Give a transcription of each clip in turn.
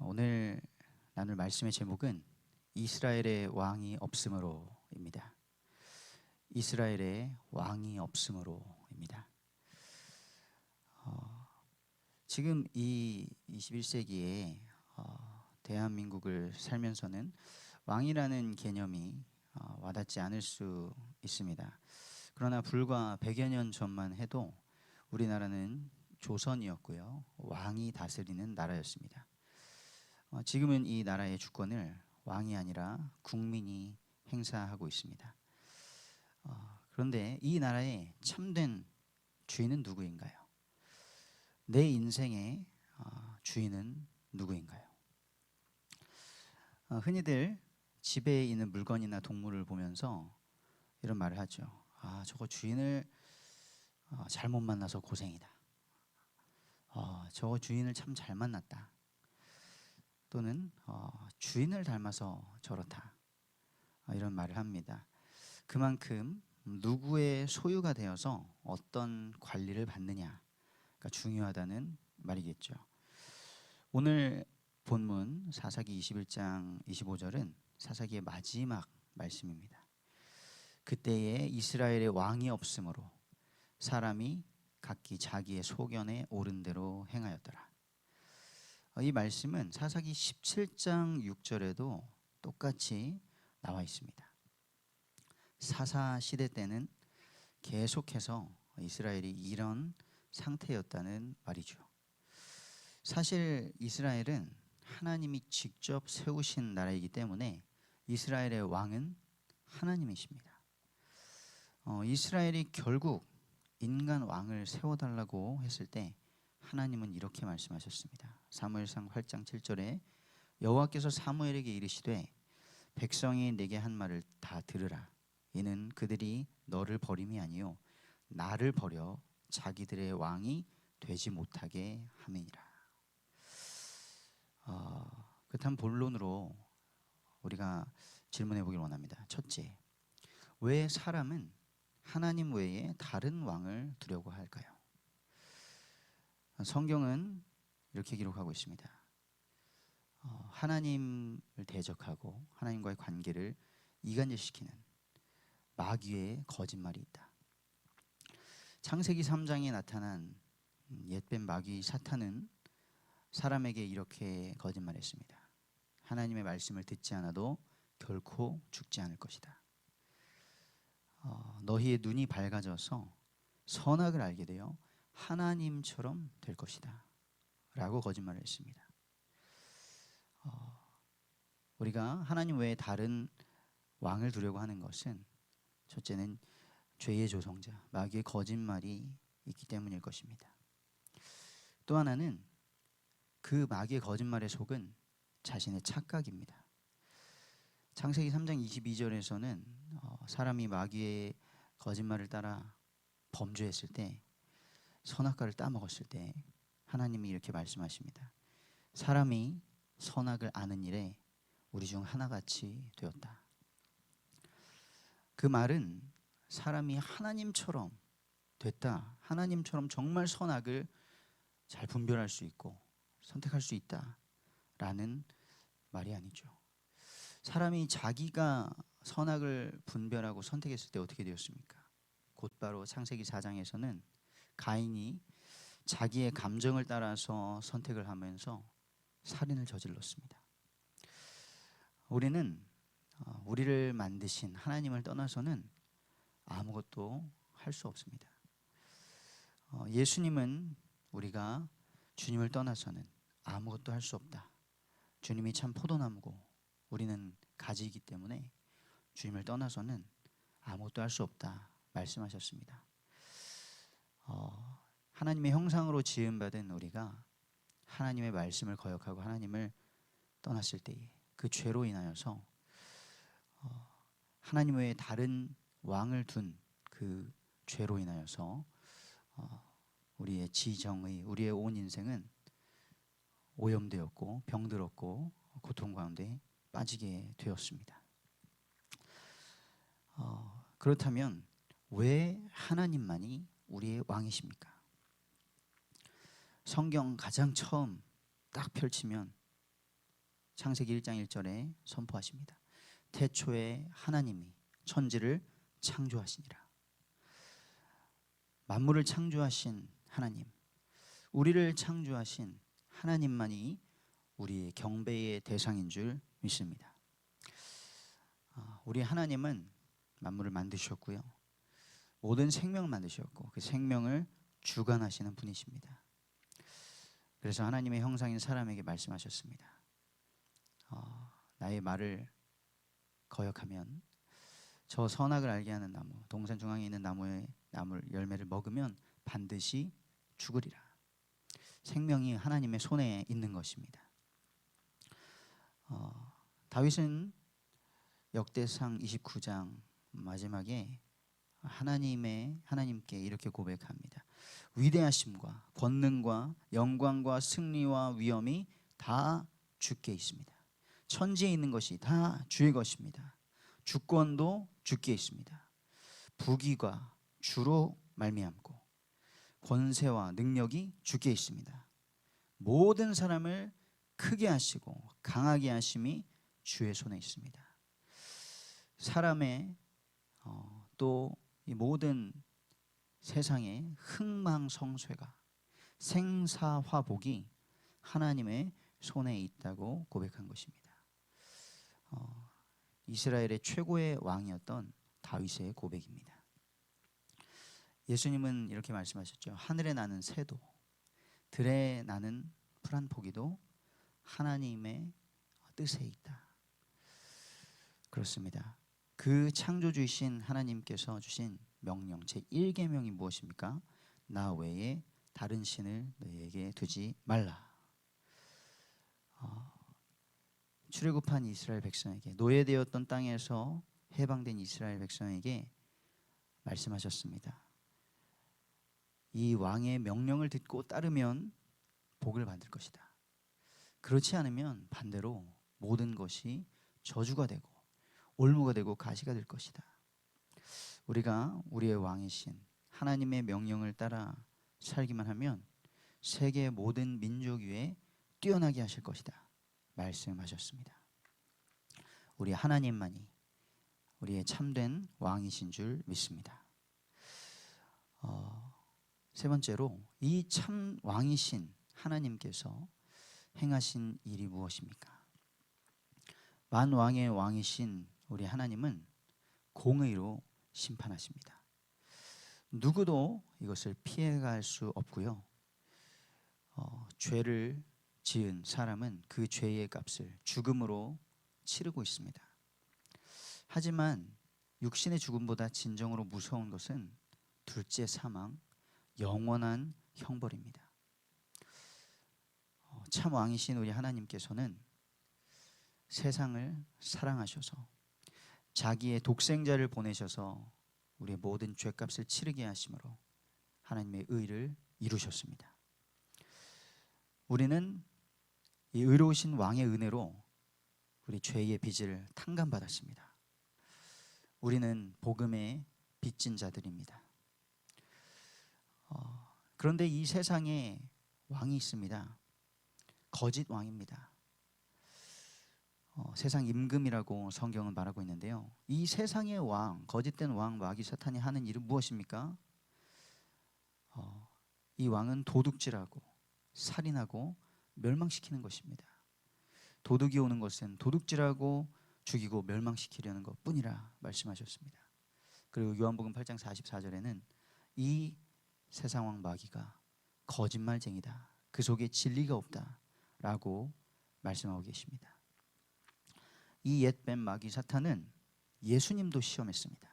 오늘 나눌 말씀의 제목은 이스라엘의 왕이 없으므로입니다. 이스라엘의 왕이 없으므로입니다. 지금 이 21세기에 대한민국을 살면서는 왕이라는 개념이 와닿지 않을 수 있습니다. 그러나 불과 100여 년 전만 해도 우리나라는 조선이었고요. 왕이 다스리는 나라였습니다. 지금은 이 나라의 주권을 왕이 아니라 국민이 행사하고 있습니다. 그런데 이 나라의 참된 주인은 누구인가요? 내 인생의 주인은 누구인가요? 흔히들 집에 있는 물건이나 동물을 보면서 이런 말을 하죠. 저거 주인을 잘못 만나서 고생이다. 저거 주인을 참 잘 만났다. 또는 주인을 닮아서 저렇다. 이런 말을 합니다. 그만큼 누구의 소유가 되어서 어떤 관리를 받느냐가 중요하다는 말이겠죠. 오늘 본문 사사기 21장 25절은 사사기의 마지막 말씀입니다. 그때에 이스라엘의 왕이 없으므로 사람이 각기 자기의 소견에 옳은 대로 행하였더라. 이 말씀은 사사기 17장 6절에도 똑같이 나와 있습니다. 사사 시대 때는 계속해서 이스라엘이 이런 상태였다는 말이죠. 사실 이스라엘은 하나님이 직접 세우신 나라이기 때문에 이스라엘의 왕은 하나님이십니다. 이스라엘이 결국 인간 왕을 세워달라고 했을 때 하나님은 이렇게 말씀하셨습니다. 사무엘상 8장 7절에 여호와께서 사무엘에게 이르시되 백성이 내게 한 말을 다 들으라. 이는 그들이 너를 버림이 아니요 나를 버려 자기들의 왕이 되지 못하게 함이니라. 그렇다면 본론으로 우리가 질문해 보길 원합니다. 첫째, 왜 사람은 하나님 외에 다른 왕을 두려고 할까요? 성경은 이렇게 기록하고 있습니다. 하나님을 대적하고 하나님과의 관계를 이간질시키는 마귀의 거짓말이 있다. 창세기 3장에 나타난 옛뱀 마귀 사탄은 사람에게 이렇게 거짓말했습니다. 하나님의 말씀을 듣지 않아도 결코 죽지 않을 것이다. 너희의 눈이 밝아져서 선악을 알게 되어 하나님처럼 될 것이다 라고 거짓말을 했습니다. 우리가 하나님 외에 다른 왕을 두려고 하는 것은 첫째는 죄의 조성자 마귀의 거짓말이 있기 때문일 것입니다. 또 하나는 그 마귀의 거짓말에 속은 자신의 착각입니다. 창세기 3장 22절에서는 사람이 마귀의 거짓말을 따라 범죄했을 때 선악과를 따먹었을 때 하나님이 이렇게 말씀하십니다. 사람이 선악을 아는 일에 우리 중 하나같이 되었다. 그 말은 사람이 하나님처럼 됐다. 하나님처럼 정말 선악을 잘 분별할 수 있고 선택할 수 있다라는 말이 아니죠. 사람이 자기가 선악을 분별하고 선택했을 때 어떻게 되었습니까? 곧바로 창세기 4장에서는 가인이 자기의 감정을 따라서 선택을 하면서 살인을 저질렀습니다. 우리는 우리를 만드신 하나님을 떠나서는 아무것도 할 수 없습니다. 예수님은 우리가 주님을 떠나서는 아무것도 할 수 없다. 주님이 참 포도나무고 우리는 가지이기 때문에 주님을 떠나서는 아무것도 할 수 없다 말씀하셨습니다. 하나님의 형상으로 지음받은 우리가 하나님의 말씀을 거역하고 하나님을 떠났을 때에 그 죄로 인하여서 하나님 외에 다른 왕을 둔 그 죄로 인하여서 우리의 지정의 우리의 온 인생은 오염되었고 병들었고 고통 가운데 빠지게 되었습니다. 그렇다면 왜 하나님만이 우리의 왕이십니까? 성경 가장 처음 딱 펼치면 창세기 1장 1절에 선포하십니다. 태초에 하나님이 천지를 창조하시니라. 만물을 창조하신 하나님, 우리를 창조하신 하나님만이 우리의 경배의 대상인 줄 믿습니다. 우리 하나님은 만물을 만드셨고요, 모든 생명을 만드셨고 그 생명을 주관하시는 분이십니다. 그래서 하나님의 형상인 사람에게 말씀하셨습니다. 나의 말을 거역하면 저 선악을 알게 하는 나무, 동산 중앙에 있는 나무의 열매를 먹으면 반드시 죽으리라. 생명이 하나님의 손에 있는 것입니다. 다윗은 역대상 29장 마지막에 하나님께 이렇게 고백합니다. 위대하심과 권능과 영광과 승리와 위엄이 다 주께 있습니다. 천지에 있는 것이 다 주의 것입니다. 주권도 주께 있습니다. 부귀가 주로 말미암고 권세와 능력이 주께 있습니다. 모든 사람을 크게 하시고 강하게 하심이 주의 손에 있습니다. 사람의 또 이 모든 세상의 흥망성쇠가 생사화복이 하나님의 손에 있다고 고백한 것입니다. 이스라엘의 최고의 왕이었던 다윗의 고백입니다. 예수님은 이렇게 말씀하셨죠. 하늘에 나는 새도 들에 나는 풀 한 포기도 하나님의 뜻에 있다. 그렇습니다. 그 창조주이신 하나님께서 주신 명령 제1계명이 무엇입니까? 나 외에 다른 신을 너희에게 두지 말라. 출애굽한 이스라엘 백성에게, 노예되었던 땅에서 해방된 이스라엘 백성에게 말씀하셨습니다. 이 왕의 명령을 듣고 따르면 복을 받을 것이다. 그렇지 않으면 반대로 모든 것이 저주가 되고 올무가 되고 가시가 될 것이다. 우리가 우리의 왕이신 하나님의 명령을 따라 살기만 하면 세계 모든 민족 위에 뛰어나게 하실 것이다 말씀하셨습니다. 우리 하나님만이 우리의 참된 왕이신 줄 믿습니다. 세 번째로 이 참 왕이신 하나님께서 행하신 일이 무엇입니까? 만왕의 왕이신 우리 하나님은 공의로 심판하십니다. 누구도 이것을 피해갈 수 없고요. 죄를 지은 사람은 그 죄의 값을 죽음으로 치르고 있습니다. 하지만 육신의 죽음보다 진정으로 무서운 것은 둘째 사망, 영원한 형벌입니다. 참 왕이신 우리 하나님께서는 세상을 사랑하셔서 자기의 독생자를 보내셔서 우리의 모든 죄값을 치르게 하심으로 하나님의 의를 이루셨습니다. 우리는 이 의로우신 왕의 은혜로 우리 죄의 빚을 탕감받았습니다. 우리는 복음의 빚진 자들입니다. 그런데 이 세상에 왕이 있습니다. 거짓 왕입니다. 세상 임금이라고 성경은 말하고 있는데요. 이 세상의 왕, 거짓된 왕 마귀 사탄이 하는 일은 무엇입니까? 이 왕은 도둑질하고 살인하고 멸망시키는 것입니다. 도둑이 오는 것은 도둑질하고 죽이고 멸망시키려는 것뿐이라 말씀하셨습니다. 그리고 요한복음 8장 44절에는 이 세상 왕 마귀가 거짓말쟁이다, 그 속에 진리가 없다 라고 말씀하고 계십니다. 이 옛뱀 마귀 사탄은 예수님도 시험했습니다.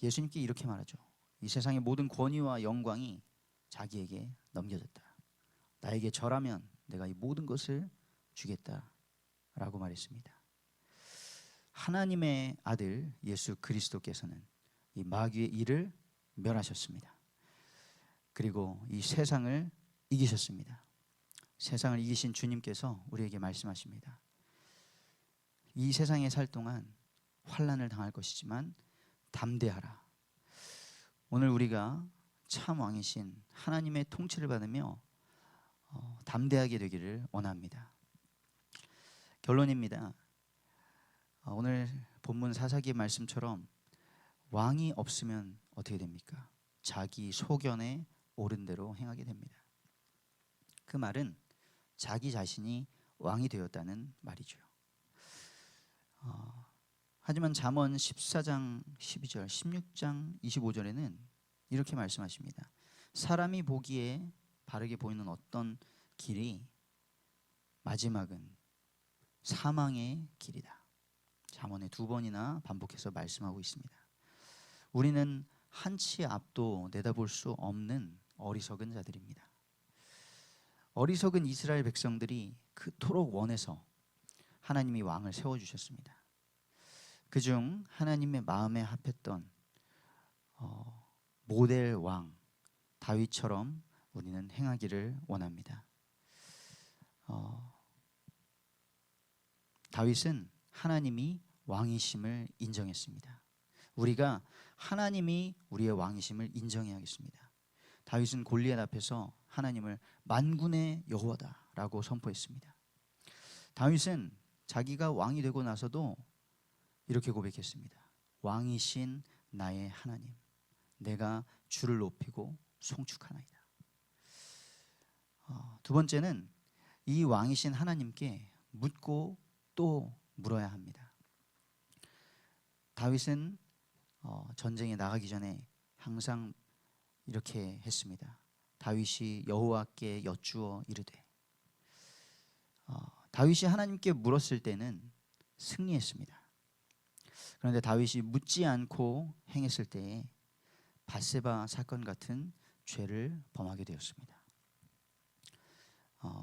예수님께 이렇게 말하죠. 이 세상의 모든 권위와 영광이 자기에게 넘겨졌다. 나에게 절하면 내가 이 모든 것을 주겠다 라고 말했습니다. 하나님의 아들 예수 그리스도께서는 이 마귀의 일을 멸하셨습니다. 그리고 이 세상을 이기셨습니다. 세상을 이기신 주님께서 우리에게 말씀하십니다. 이 세상에 살 동안 환난을 당할 것이지만 담대하라. 오늘 우리가 참 왕이신 하나님의 통치를 받으며 담대하게 되기를 원합니다. 결론입니다. 오늘 본문 사사기 말씀처럼 왕이 없으면 어떻게 됩니까? 자기 소견에 옳은 대로 행하게 됩니다. 그 말은 자기 자신이 왕이 되었다는 말이죠. 하지만 잠언 14장 12절, 16장 25절에는 이렇게 말씀하십니다. 사람이 보기에 바르게 보이는 어떤 길이 마지막은 사망의 길이다. 잠언에 2번이나 반복해서 말씀하고 있습니다. 우리는 한치 앞도 내다볼 수 없는 어리석은 자들입니다. 어리석은 이스라엘 백성들이 그토록 원해서 하나님이 왕을 세워주셨습니다. 그중 하나님의 마음에 합했던 모델 왕 다윗처럼 우리는 행하기를 원합니다. 다윗은 하나님이 왕이심을 인정했습니다. 우리가 하나님이 우리의 왕이심을 인정해야겠습니다. 다윗은 골리앗 앞에서 하나님을 만군의 여호와다라고 선포했습니다. 다윗은 자기가 왕이 되고 나서도 이렇게 고백했습니다. 왕이신 나의 하나님, 내가 주를 높이고 송축하나이다. 두 번째는 이 왕이신 하나님께 묻고 또 물어야 합니다. 다윗은 전쟁에 나가기 전에 항상 이렇게 했습니다. 다윗이 여호와께 여쭈어 이르되, 다윗이 하나님께 물었을 때는 승리했습니다. 그런데 다윗이 묻지 않고 행했을 때에 밧세바 사건 같은 죄를 범하게 되었습니다.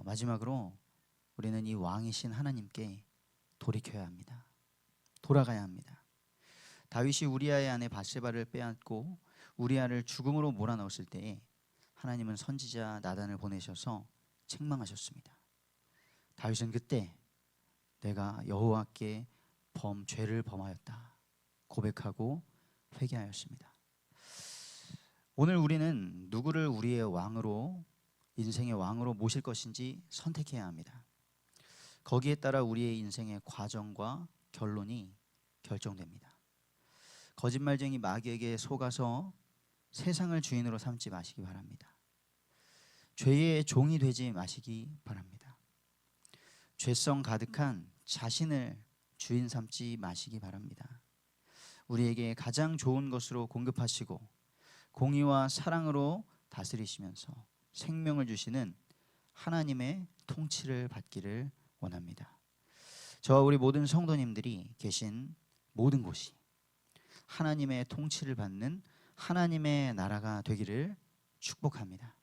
마지막으로 우리는 이 왕이신 하나님께 돌이켜야 합니다. 돌아가야 합니다. 다윗이 우리아의 아내 밧세바를 빼앗고 우리아를 죽음으로 몰아넣었을 때에 하나님은 선지자 나단을 보내셔서 책망하셨습니다. 다윗은 그때 내가 여호와께 죄를 범하였다 고백하고 회개하였습니다. 오늘 우리는 누구를 우리의 왕으로, 인생의 왕으로 모실 것인지 선택해야 합니다. 거기에 따라 우리의 인생의 과정과 결론이 결정됩니다. 거짓말쟁이 마귀에게 속아서 세상을 주인으로 삼지 마시기 바랍니다. 죄의 종이 되지 마시기 바랍니다. 죄성 가득한 자신을 주인 삼지 마시기 바랍니다. 우리에게 가장 좋은 것으로 공급하시고 공의와 사랑으로 다스리시면서 생명을 주시는 하나님의 통치를 받기를 원합니다. 저와 우리 모든 성도님들이 계신 모든 곳이 하나님의 통치를 받는 하나님의 나라가 되기를 축복합니다.